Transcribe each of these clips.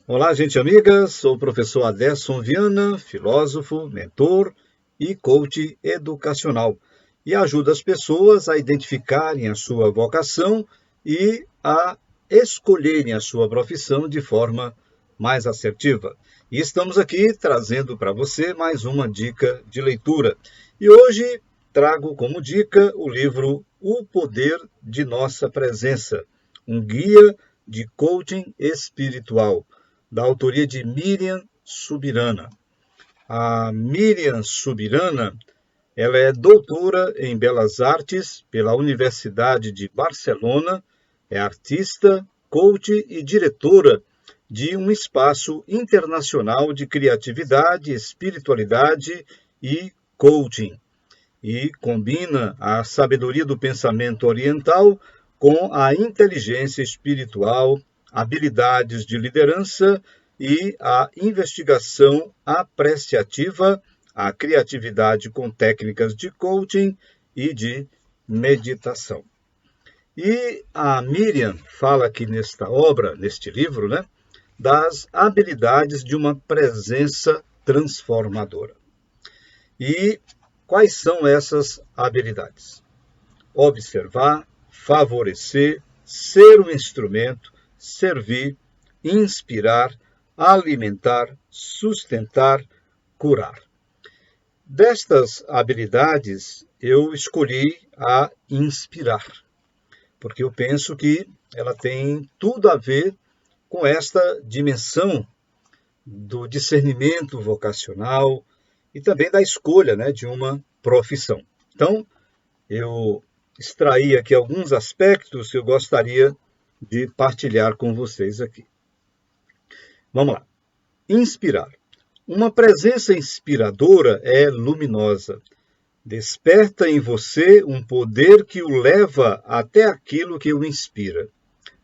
Olá, gente amiga, sou o professor Aderson Viana, filósofo, mentor e coach educacional. E ajudo as pessoas a identificarem a sua vocação e a escolherem a sua profissão de forma mais assertiva. E estamos aqui trazendo para você mais uma dica de leitura. E hoje trago como dica o livro O Poder de Nossa Presença, um guia de coaching espiritual da autoria de Miriam Subirana. A Miriam Subirana, ela é doutora em Belas Artes pela Universidade de Barcelona, é artista, coach e diretora de um espaço internacional de criatividade, espiritualidade e coaching. E combina a sabedoria do pensamento oriental com a inteligência espiritual, habilidades de liderança e a investigação apreciativa, a criatividade com técnicas de coaching e de meditação. E a Miriam fala aqui nesta obra, neste livro, né, das habilidades de uma presença transformadora. E quais são essas habilidades? Observar, favorecer, ser um instrumento, servir, inspirar, alimentar, sustentar, curar. Destas habilidades, eu escolhi a inspirar, porque eu penso que ela tem tudo a ver com esta dimensão do discernimento vocacional e também da escolha, né, de uma profissão. Então, eu extraí aqui alguns aspectos que eu gostaria de partilhar com vocês aqui. Vamos lá. Inspirar. Uma presença inspiradora é luminosa. Desperta em você um poder que o leva até aquilo que o inspira.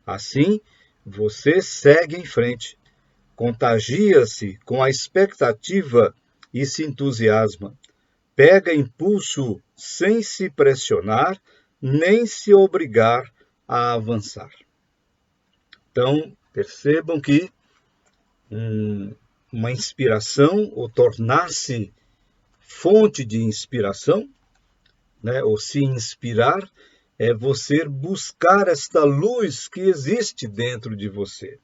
Assim, você segue em frente. Contagia-se com a expectativa e se entusiasma. Pega impulso sem se pressionar, nem se obrigar a avançar. Então, percebam que uma inspiração, ou tornar-se fonte de inspiração, né, ou se inspirar, é você buscar esta luz que existe dentro de você.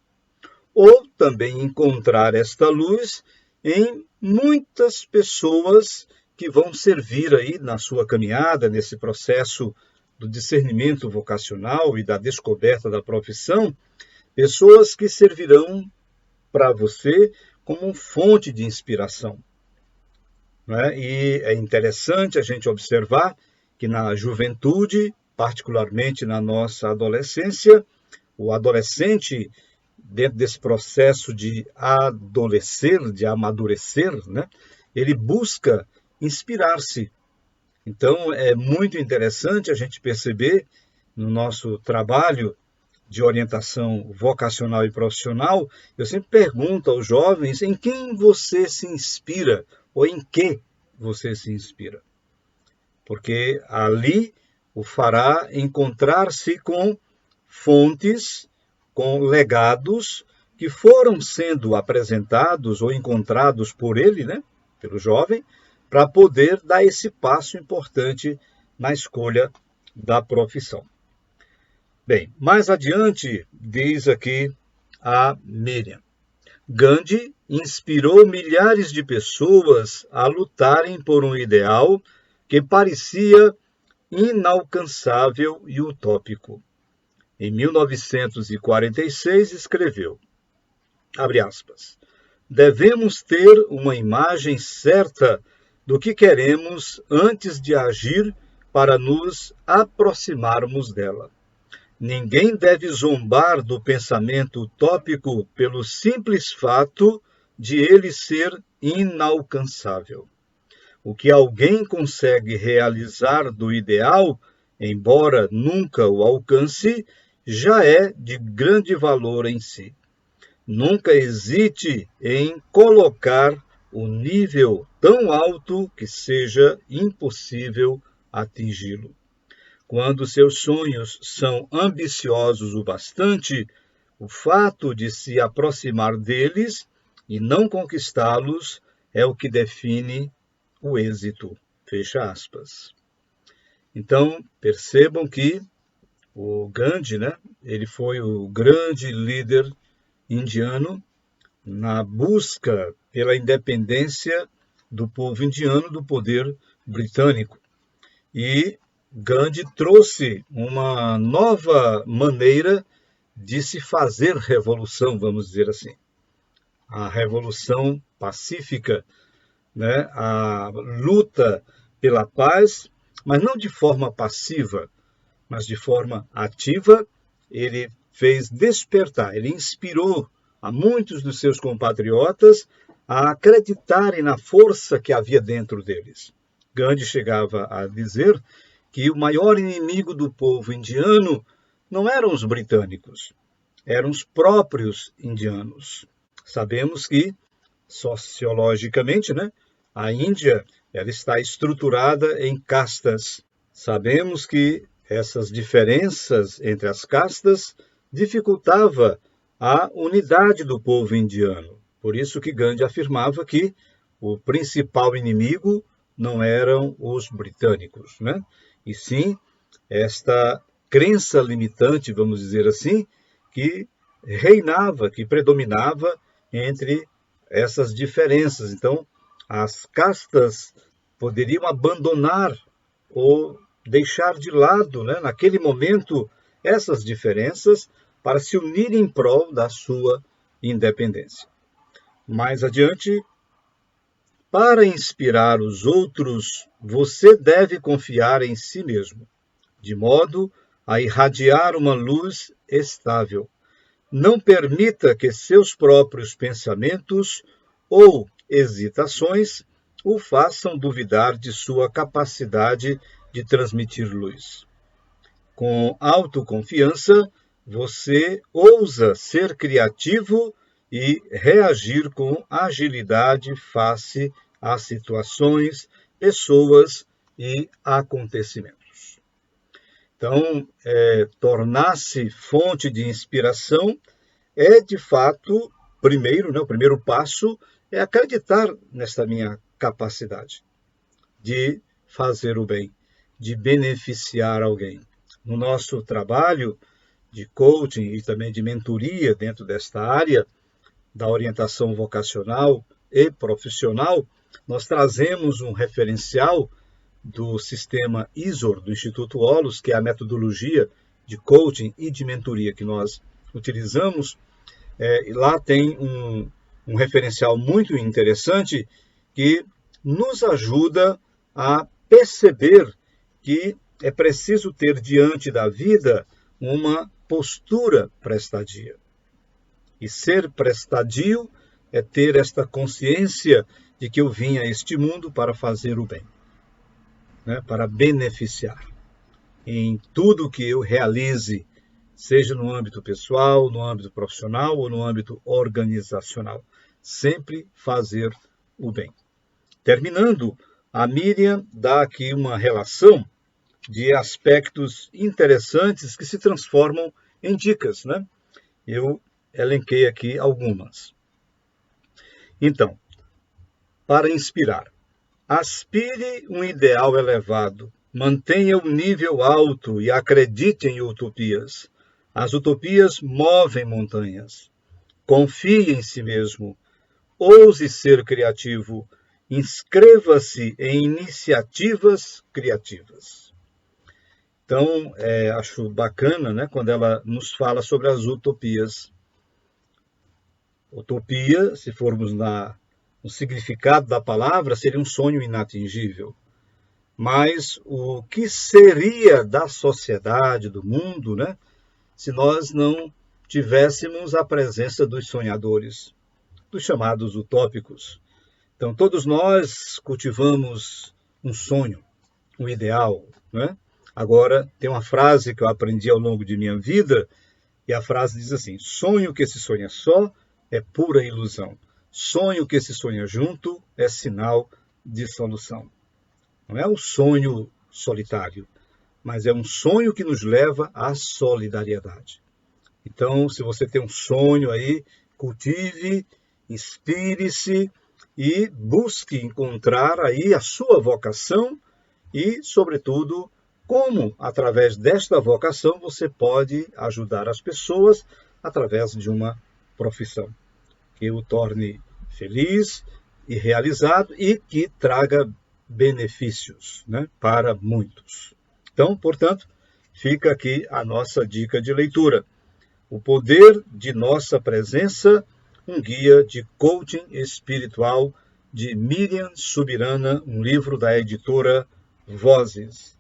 Ou também encontrar esta luz em muitas pessoas que vão servir aí na sua caminhada, nesse processo do discernimento vocacional e da descoberta da profissão, pessoas que servirão para você como fonte de inspiração. Né? E é interessante a gente observar que na juventude, particularmente na nossa adolescência, o adolescente, dentro desse processo de adolescer, de amadurecer, né, ele busca inspirar-se. Então, é muito interessante a gente perceber no nosso trabalho de orientação vocacional e profissional, eu sempre pergunto aos jovens em quem você se inspira ou em que você se inspira. Porque ali o fará encontrar-se com fontes, com legados que foram sendo apresentados ou encontrados por ele, né, pelo jovem, para poder dar esse passo importante na escolha da profissão. Bem, mais adiante, diz aqui a Miriam. Gandhi inspirou milhares de pessoas a lutarem por um ideal que parecia inalcançável e utópico. Em 1946, escreveu, abre aspas, devemos ter uma imagem certa do que queremos antes de agir para nos aproximarmos dela. Ninguém deve zombar do pensamento utópico pelo simples fato de ele ser inalcançável. O que alguém consegue realizar do ideal, embora nunca o alcance, já é de grande valor em si. Nunca hesite em colocar o nível tão alto que seja impossível atingi-lo. Quando seus sonhos são ambiciosos o bastante, O fato de se aproximar deles e não conquistá-los é o que define o êxito. Fecha aspas. Então, percebam que o Gandhi, né, ele foi o grande líder indiano na busca pela independência do povo indiano do poder britânico. E Gandhi trouxe uma nova maneira de se fazer revolução, vamos dizer assim. A revolução pacífica, né? A luta pela paz, mas não de forma passiva, mas de forma ativa. Ele fez despertar, ele inspirou a muitos dos seus compatriotas a acreditarem na força que havia dentro deles. Gandhi chegava a dizer que o maior inimigo do povo indiano não eram os britânicos, eram os próprios indianos. Sabemos que, sociologicamente, né, a Índia ela está estruturada em castas. Sabemos que essas diferenças entre as castas dificultava a unidade do povo indiano. Por isso que Gandhi afirmava que o principal inimigo não eram os britânicos, né? E sim esta crença limitante, vamos dizer assim, que reinava, que predominava entre essas diferenças. Então, as castas poderiam abandonar ou deixar de lado, né, naquele momento, essas diferenças para se unirem em prol da sua independência. Mais adiante, para inspirar os outros, você deve confiar em si mesmo, de modo a irradiar uma luz estável. Não permita que seus próprios pensamentos ou hesitações o façam duvidar de sua capacidade de transmitir luz. Com autoconfiança, você ousa ser criativo e reagir com agilidade face a situações, pessoas e acontecimentos. Então, tornar-se fonte de inspiração é, de fato, primeiro, né, o primeiro passo é acreditar nesta minha capacidade de fazer o bem, de beneficiar alguém. No nosso trabalho de coaching e também de mentoria dentro desta área da orientação vocacional e profissional, nós trazemos um referencial do sistema ISOR, do Instituto Holos, que é a metodologia de coaching e de mentoria que nós utilizamos. Lá tem um referencial muito interessante que nos ajuda a perceber que é preciso ter diante da vida uma postura prestadia. E ser prestadio é ter esta consciência de que eu vim a este mundo para fazer o bem, né, para beneficiar. Em tudo que eu realize, seja no âmbito pessoal, no âmbito profissional ou no âmbito organizacional, sempre fazer o bem. Terminando, a Miriam dá aqui uma relação de aspectos interessantes que se transformam em dicas, né? Eu elenquei aqui algumas. Então, para inspirar, aspire um ideal elevado, mantenha um nível alto e acredite em utopias. As utopias movem montanhas. Confie em si mesmo, ouse ser criativo, inscreva-se em iniciativas criativas. Então, acho bacana, né, quando ela nos fala sobre as utopias. Utopia, se formos no significado da palavra, seria um sonho inatingível. Mas o que seria da sociedade, do mundo, né, se nós não tivéssemos a presença dos sonhadores, dos chamados utópicos? Então, todos nós cultivamos um sonho, um ideal, né? Agora, tem uma frase que eu aprendi ao longo de minha vida, e a frase diz assim: sonho que se sonha só é pura ilusão. Sonho que se sonha junto é sinal de solução. Não é um sonho solitário, mas é um sonho que nos leva à solidariedade. Então, se você tem um sonho aí, cultive, inspire-se e busque encontrar aí a sua vocação e, sobretudo, como, através desta vocação, você pode ajudar as pessoas através de uma profissão que o torne feliz e realizado e que traga benefícios, né, para muitos. Então, portanto, fica aqui a nossa dica de leitura. O Poder de Nossa Presença, um guia de coaching espiritual de Miriam Subirana, um livro da editora Vozes.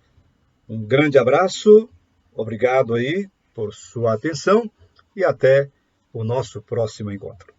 Um grande abraço, obrigado aí por sua atenção e até o nosso próximo encontro.